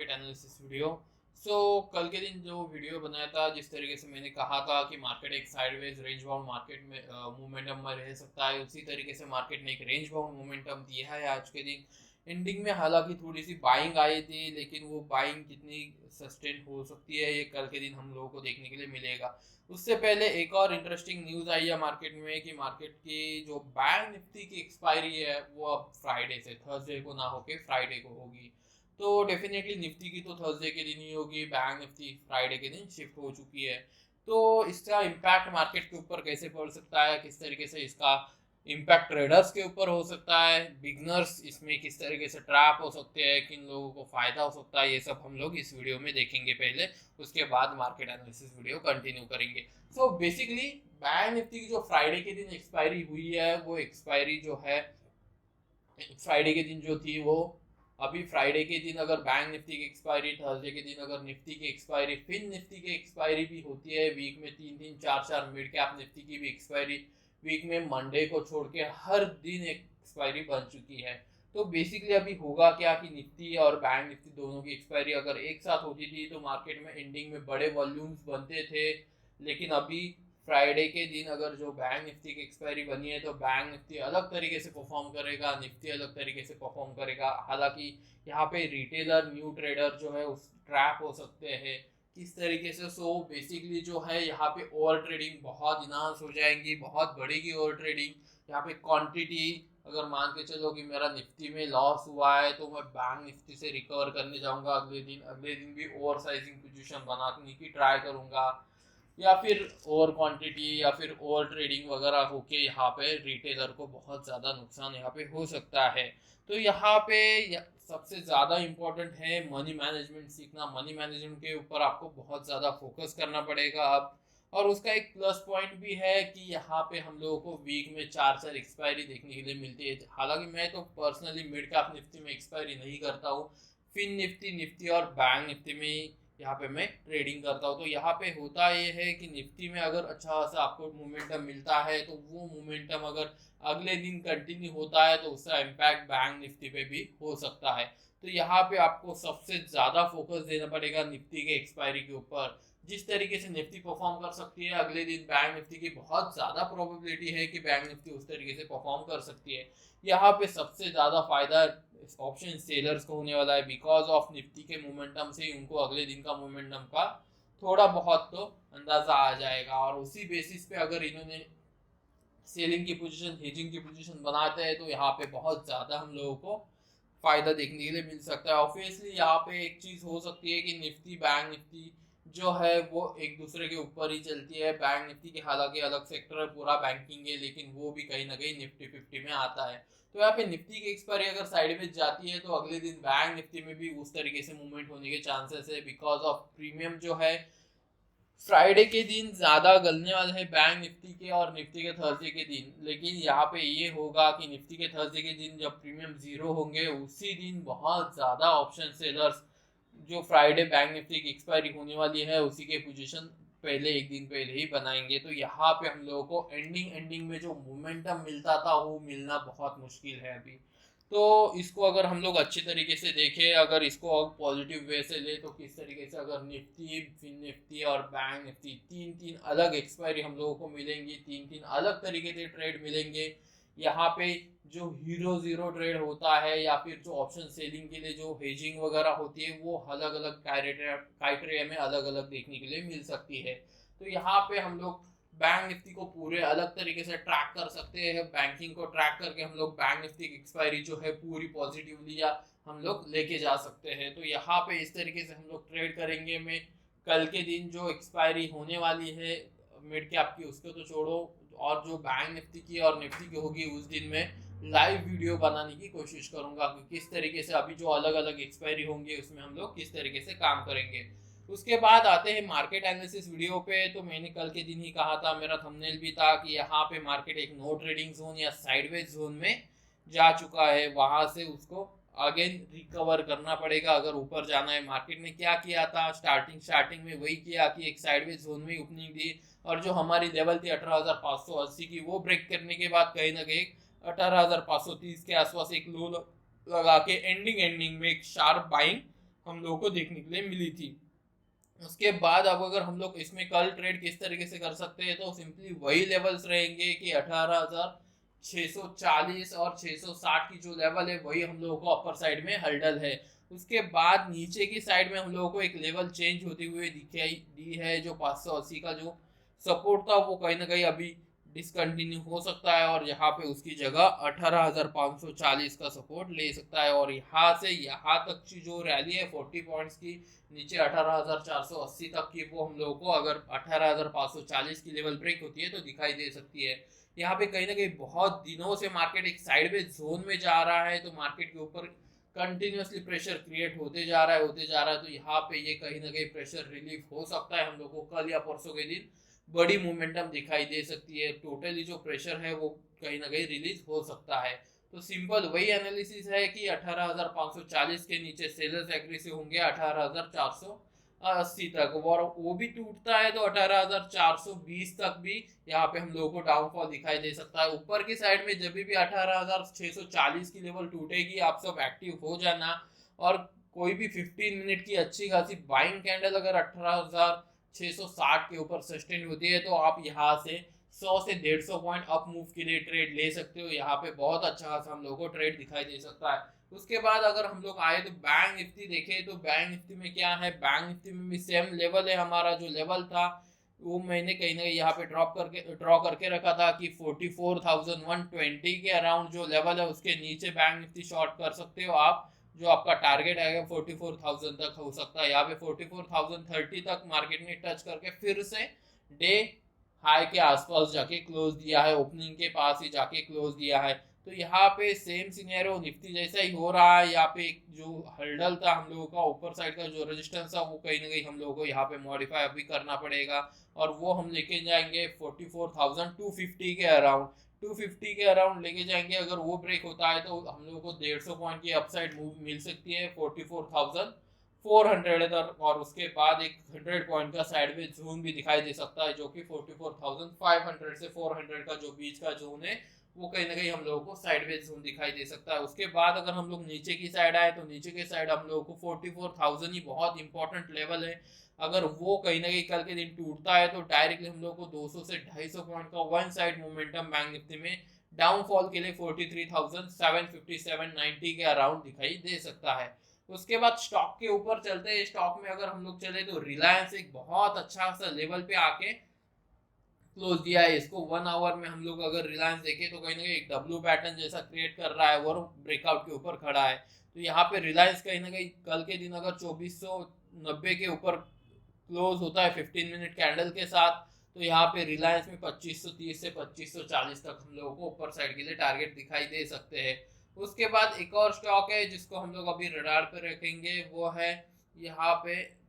Market analysis video. कल के दिन जो वीडियो बनाया था, जिस तरीके से मैंने कहा था कि मार्केट एक साइडवेज रेंज बाउंड मार्केट में मोमेंटम में रह सकता है, उसी तरीके से मार्केट ने एक रेंज बाउंड मोमेंटम दिया है आज के दिन एंडिंग में। हालांकि थोड़ी सी बाइंग आई थी, लेकिन वो बाइंग कितनी सस्टेन हो सकती है ये कल के दिन हम लोगों को देखने के लिए मिलेगा। उससे पहले एक और इंटरेस्टिंग न्यूज आई है मार्केट में कि मार्केट की जो बैंक निफ्टी की एक्सपायरी है वो अब फ्राइडे से, थर्सडे को ना होके फ्राइडे को होगी। तो डेफिनेटली निफ्टी की तो थर्सडे के दिन ही होगी, बैंक निफ्टी फ्राइडे के दिन शिफ्ट हो चुकी है। तो इसका इम्पैक्ट मार्केट के ऊपर कैसे पड़ सकता है, किस तरीके से इसका इम्पैक्ट ट्रेडर्स के ऊपर हो सकता है, बिगनर्स इसमें किस तरीके से ट्रैप हो सकते हैं, किन लोगों को फायदा हो सकता है, ये सब हम लोग इस वीडियो में देखेंगे पहले। उसके बाद मार्केट एनालिसिस वीडियो कंटिन्यू करेंगे। बेसिकली बैंक निफ्टी की जो फ्राइडे के दिन एक्सपायरी हुई है, वो एक्सपायरी जो है फ्राइडे के दिन जो थी वो अभी फ्राइडे के दिन अगर बैंक निफ्टी की एक्सपायरी, थर्सडे के दिन अगर निफ्टी की एक्सपायरी, फिर निफ्टी की एक्सपायरी भी होती है वीक में 3-3 4-4 मिड कैप निफ्टी की भी एक्सपायरी वीक में मंडे को छोड़ के हर दिन एक एक्सपायरी बन चुकी है। तो बेसिकली अभी होगा क्या कि निफ्टी और बैंक निफ्टी दोनों की एक्सपायरी अगर एक साथ होती थी तो मार्केट में एंडिंग में बड़े वॉल्यूम्स बनते थे। लेकिन अभी फ्राइडे के दिन अगर जो बैंक निफ्टी की एक्सपायरी बनी है तो बैंक निफ्टी अलग तरीके से परफॉर्म करेगा, निफ्टी अलग तरीके से परफॉर्म करेगा। हालांकि यहाँ पे रिटेलर, न्यू ट्रेडर जो है उस ट्रैप हो सकते हैं किस तरीके से। बेसिकली जो है यहाँ पे ओवर ट्रेडिंग बहुत इनहांस हो जाएंगी, बहुत बढ़ेगी ओवर ट्रेडिंग। यहाँ पे क्वांटिटी अगर मान के चलो कि मेरा निफ्टी में लॉस हुआ है तो मैं बैंक निफ्टी से रिकवर करने जाऊंगा अगले दिन भी ओवर साइजिंग पोजीशन बनाने की ट्राई करूंगा, या फिर ओवर क्वांटिटी या फिर ओवर ट्रेडिंग वगैरह होके यहाँ पे रिटेलर को बहुत ज़्यादा नुकसान यहाँ पे हो सकता है। तो यहाँ पे सबसे ज़्यादा इम्पोर्टेंट है मनी मैनेजमेंट सीखना। मनी मैनेजमेंट के ऊपर आपको बहुत ज़्यादा फोकस करना पड़ेगा अब। और उसका एक प्लस पॉइंट भी है कि यहाँ पे हम लोगों को वीक में 4-4 एक्सपायरी देखने के लिए मिलती है। हालांकि मैं तो पर्सनली मिड कैप निफ्टी में एक्सपायरी नहीं करता हूँ, फिन निफ्टी, निफ्टी और बैंक निफ्टी में यहाँ पे मैं ट्रेडिंग करता हूँ। तो यहाँ पे होता ये है कि निफ्टी में अगर अच्छा सा आपको मोमेंटम मिलता है तो वो मोमेंटम अगर अगले दिन कंटिन्यू होता है तो उसका इम्पैक्ट बैंक निफ्टी पे भी हो सकता है। तो यहाँ पे आपको सबसे ज़्यादा फोकस देना पड़ेगा निफ्टी के एक्सपायरी के ऊपर। जिस तरीके से निफ्टी परफॉर्म कर सकती है अगले दिन बैंक निफ्टी की बहुत ज़्यादा प्रोबेबिलिटी है कि बैंक निफ्टी उस तरीके से परफॉर्म कर सकती है। यहाँ पे सबसे ज़्यादा फायदा ऑप्शन सेलर्स को होने वाला है, बिकॉज ऑफ निफ्टी के मोमेंटम से उनको अगले दिन का मोमेंटम का थोड़ा बहुत तो अंदाजा आ जाएगा। और उसी बेसिस पे अगर इन्होंने सेलिंग की पोजीशन, हेजिंग की पोजीशन बनाते हैं तो यहाँ पे बहुत ज़्यादा हम लोगों को फायदा देखने के लिए मिल सकता है। ऑब्वियसली यहाँ पे एक चीज़ हो सकती है कि निफ्टी, बैंक निफ्टी जो है वो एक दूसरे के ऊपर ही चलती है। बैंक निफ्टी के हालांकि अलग सेक्टर पूरा बैंकिंग है, लेकिन वो भी कहीं ना कहीं निफ्टी 50 में आता है। तो यहाँ पे निफ्टी की एक्सपायरी अगर साइड में जाती है तो अगले दिन बैंक निफ्टी में भी उस तरीके से मूवमेंट होने के चांसेस है, बिकॉज ऑफ प्रीमियम जो है फ्राइडे के दिन ज़्यादा गलने वाले हैं बैंक निफ्टी के और निफ्टी के थर्सडे के दिन। लेकिन यहाँ पे ये होगा कि निफ्टी के थर्सडे के दिन जब प्रीमियम जीरो होंगे उसी दिन बहुत ज़्यादा ऑप्शन सेलर्स जो फ्राइडे बैंक निफ्टी की एक्सपायरी होने वाली है उसी के पोजीशन पहले, एक दिन पहले ही बनाएंगे। तो यहाँ पे हम लोगों को एंडिंग में जो मोमेंटम मिलता था वो मिलना बहुत मुश्किल है अभी। तो इसको अगर हम लोग अच्छी तरीके से देखें, अगर इसको पॉजिटिव वे से ले तो किस तरीके से अगर निफ्टी, फिन निफ्टी और बैंक निफ्टी तीन तीन अलग एक्सपायरी हम लोगों को मिलेंगी, तीन तीन अलग तरीके से ट्रेड मिलेंगे। यहाँ पे जो हीरो जीरो ट्रेड होता है या फिर जो ऑप्शन सेलिंग के लिए जो हेजिंग वगैरह होती है वो अलग अलग क्राइटेरिया में अलग अलग देखने के लिए मिल सकती है। तो यहाँ पे हम लोग बैंक निफ्टी को पूरे अलग तरीके से ट्रैक कर सकते हैं। बैंकिंग को ट्रैक करके हम लोग बैंक निफ्टी की एक्सपायरी जो है पूरी पॉजिटिवली या हम लोग लेके जा सकते हैं। तो यहाँ पे इस तरीके से हम लोग ट्रेड करेंगे। मैं कल के दिन जो एक्सपायरी होने वाली है मिड कैप की उसको तो छोड़ो, और जो बैंक निफ्टी की और निफ्टी की होगी उस दिन में लाइव वीडियो बनाने की कोशिश करूंगा कि किस तरीके से अभी जो अलग अलग एक्सपायरी होंगे उसमें हम लोग किस तरीके से काम करेंगे। उसके बाद आते हैं मार्केट एनालिसिस वीडियो पे। तो मैंने कल के दिन ही कहा था, मेरा थंबनेल भी था कि यहाँ पे मार्केट एक नो ट्रेडिंग जोन या साइडवेज जोन में जा चुका है, वहां से उसको अगेन रिकवर करना पड़ेगा अगर ऊपर जाना है। मार्केट ने क्या किया था, स्टार्टिंग में वही किया कि एक साइडवेज जोन में ओपनिंग दी और जो हमारी लेवल थी 18,580 की वो ब्रेक करने के बाद कहीं ना कहीं 18,530 के आसपास एक लो लगा के एंडिंग में एक शार्प बाइंग हम लोगों को देखने के लिए मिली थी। उसके बाद अब अगर हम लोग इसमें कल ट्रेड किस तरीके से कर सकते हैं, तो सिंपली वही लेवल्स रहेंगे कि 18,640 और 660 की जो लेवल है वही हम लोगों को अपर साइड में हर्डल है। उसके बाद नीचे की साइड में हम लोगों को एक लेवल चेंज होती हुई दिखाई दी है, जो 580 का जो सपोर्ट था वो कहीं ना कहीं अभी डिसकंटिन्यू हो सकता है और यहाँ पे उसकी जगह 18,540 का सपोर्ट ले सकता है। और यहाँ से यहाँ तक की जो रैली है 40 पॉइंट्स की नीचे 18,480 तक की, वो हम लोगों को अगर 18,540 की लेवल ब्रेक होती है तो दिखाई दे सकती है। यहाँ पे कहीं ना कहीं बहुत दिनों से मार्केट एक साइडवेज जोन में जा रहा है, तो मार्केट के ऊपर कंटिन्यूसली प्रेशर क्रिएट होते जा रहा है, तो यहाँ पे ये कहीं ना कहीं प्रेशर रिलीफ हो सकता है। हम लोग को कल या परसों के दिन बड़ी मोमेंटम दिखाई दे सकती है, टोटली जो प्रेशर है वो कहीं ना कहीं रिलीज हो सकता है। तो सिंपल वही एनालिसिस है कि 18,540 के नीचे सेलर्स एग्रेसिव होंगे 18,480 तक, और वो भी टूटता है तो 18,420 तक भी यहाँ पे हम लोगों को डाउनफॉल दिखाई दे सकता है। ऊपर की साइड में जब भी 18,640 की लेवल टूटेगी आप सब एक्टिव हो जाना, और कोई भी 15 मिनट की अच्छी खासी बाइंग कैंडल अगर 18,660 के ऊपर सस्टेन होती है तो आप यहाँ से 100 से 150 पॉइंट अप मूव के लिए ट्रेड ले सकते हो। यहाँ पे बहुत अच्छा खासा हम लोगों को ट्रेड दिखाई दे सकता है। उसके बाद अगर हम लोग आए तो बैंक निफ्टी देखे, तो बैंक निफ्टी में क्या है, बैंक निफ्टी में भी सेम लेवल है। हमारा जो लेवल था वो मैंने कहीं ना कहीं यहाँ पे ड्रॉ करके रखा था कि 44,120 के अराउंड जो लेवल है उसके नीचे बैंक निफ्टी शॉर्ट कर सकते हो आप। जो आपका टारगेट आएगा 44,000 तक हो सकता है। यहाँ पे 44,030 तक मार्केट ने टच करके फिर से डे हाई के आसपास जाके क्लोज दिया है, ओपनिंग के पास ही जाके क्लोज दिया है। तो यहाँ पे सेम सिनेरियो निफ्टी जैसा ही हो रहा है। यहाँ पे जो हर्डल था हम लोगों का, ऊपर साइड का जो रेजिस्टेंस था वो कहीं ना कहीं हम लोगों को यहाँ पे मॉडिफाई अभी करना पड़ेगा, और वो हम लेके जाएंगे 44,250 के अराउंड। 250 के अराउंड लेके जाएंगे। अगर वो ब्रेक होता है तो हम लोगों को 150 पॉइंट की अपसाइड मूव मिल सकती है 44,400 तक, और उसके बाद एक 100 पॉइंट का साइडवेज जोन भी दिखाई दे सकता है, जो कि 44,500 से 400 का जो बीच का जोन है वो कहीं ना कहीं हम लोगों को साइडवेज जोन दिखाई दे सकता है। उसके बाद अगर हम लोग नीचे की साइड आए तो नीचे की साइड हम लोगों को 44,000 ही बहुत इंपॉर्टेंट लेवल है। अगर वो कहीं ना कहीं कल के दिन टूटता है तो डायरेक्टली हम लोग को 200 से 250 पॉइंट का one side momentum bank Nifty में डाउनफॉल के लिए 43,750-790 के अराउंड दिखाई दे सकता है। उसके बाद स्टॉक के ऊपर चलते हैं। स्टॉक में अगर हम लोग चले तो रिलायंस एक बहुत अच्छा सा लेवल पे आके क्लोज दिया है। इसको 1 आवर में हम लोग अगर रिलायंस देखें तो कहीं ना कहीं एक डब्ल्यू पैटर्न जैसा क्रिएट कर रहा है और ब्रेकआउट के ऊपर खड़ा है। तो यहाँ पे रिलायंस कहीं ना कहीं कल के दिन अगर 2490 के ऊपर क्लोज होता है 15 मिनट कैंडल के साथ, तो यहाँ पे रिलायंस में 2530 से 2540 तक हम लोगों को ऊपर साइड के लिए टारगेट दिखाई दे सकते हैं। उसके बाद एक और स्टॉक है जिसको हम लोग अभी रडार पे रखेंगे, वो है यहाँ पे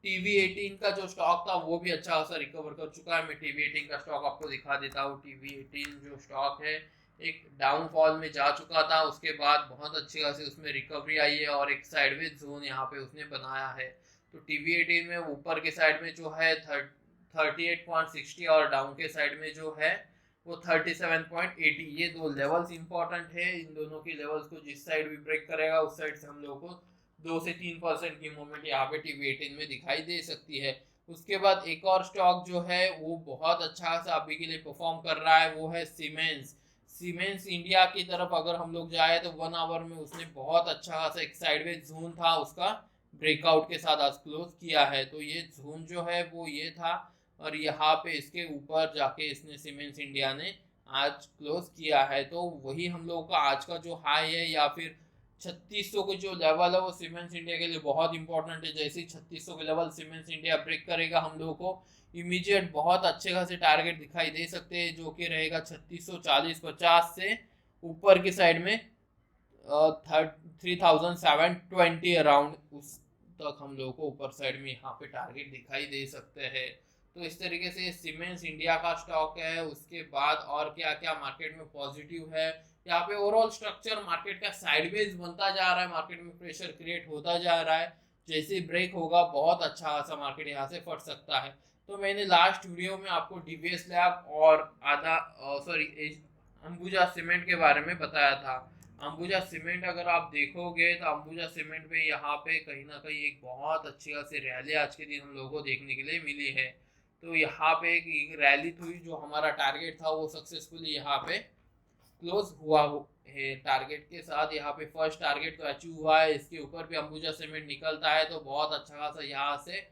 टीवी18 का जो स्टॉक था वो भी अच्छा खासा रिकवर कर चुका है। मैं टीवी18 का स्टॉक आपको दिखा देता हूँ। टीवी18 जो स्टॉक है एक डाउनफॉल में जा चुका था, उसके बाद बहुत अच्छी खासी उसमें रिकवरी आई है और एक साइडवेज जोन यहाँ पे उसने बनाया है। तो टीवी18 में ऊपर के साइड में जो है 38.60 और डाउन के साइड में जो है वो 37.80, ये दो लेवल्स इंपॉर्टेंट है। इन दोनों की लेवल्स को जिस साइड भी ब्रेक करेगा उस साइड से हम लोग को 2 से 3% की मूवमेंट यहाँ पे टीवी18 में दिखाई दे सकती है। उसके बाद एक और स्टॉक जो है वो बहुत अच्छा सा अभी के लिए परफॉर्म कर रहा है, वो है सीमेंस। सीमेंस इंडिया की तरफ अगर हम लोग जाए तो 1 आवर में उसने बहुत अच्छा खासा एक साइडवेज जोन था उसका ब्रेकआउट के साथ आज क्लोज किया है। तो ये जोन जो है वो ये था, और यहाँ पे इसके ऊपर जाके इसने सीमेंस इंडिया ने आज क्लोज किया है। तो वही हम लोगों का आज का जो हाई है या फिर 3600 के जो लेवल है वो सीमेंस इंडिया के लिए बहुत इंपॉर्टेंट है। जैसे ही 3600 के लेवल सीमेंस इंडिया ब्रेक करेगा हम लोगों को इमीडिएट बहुत अच्छे खासे टारगेट दिखाई दे सकते हैं, जो कि रहेगा 3640-50 से ऊपर की साइड में 3720 अराउंड, उस तक हम लोगों को ऊपर साइड में यहाँ पे टारगेट दिखाई दे सकते हैं। तो इस तरीके से सीमेंस इंडिया का स्टॉक है। उसके बाद और क्या क्या मार्केट में पॉजिटिव है, यहाँ पे ओवरऑल स्ट्रक्चर मार्केट का साइडवेज बनता जा रहा है, मार्केट में प्रेशर क्रिएट होता जा रहा है। जैसे ब्रेक होगा बहुत अच्छा खासा मार्केट यहाँ से फट सकता है। तो मैंने लास्ट वीडियो में आपको डीवीएस लैब और अंबुजा सीमेंट के बारे में बताया था। अंबुजा सीमेंट अगर आप देखोगे तो अंबुजा सीमेंट पे यहाँ पे कहीं ना कहीं एक बहुत अच्छी खासी रैली आज के दिन हम लोगों को देखने के लिए मिली है। तो यहाँ पे एक रैली हुई, जो हमारा टारगेट था वो सक्सेसफुली यहाँ पे क्लोज हुआ है। टारगेट के साथ यहाँ पे फर्स्ट टारगेट तो अचीव हुआ है, इसके ऊपर भी अंबुजा सीमेंट निकलता है तो बहुत अच्छा खासा यहाँ से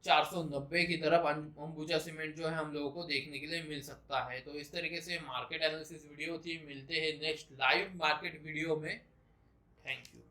490 की तरफ अंबुजा सीमेंट जो है हम लोगों को देखने के लिए मिल सकता है। तो इस तरीके से मार्केट एनालिसिस वीडियो थी। मिलते हैं नेक्स्ट लाइव मार्केट वीडियो में। Thank you.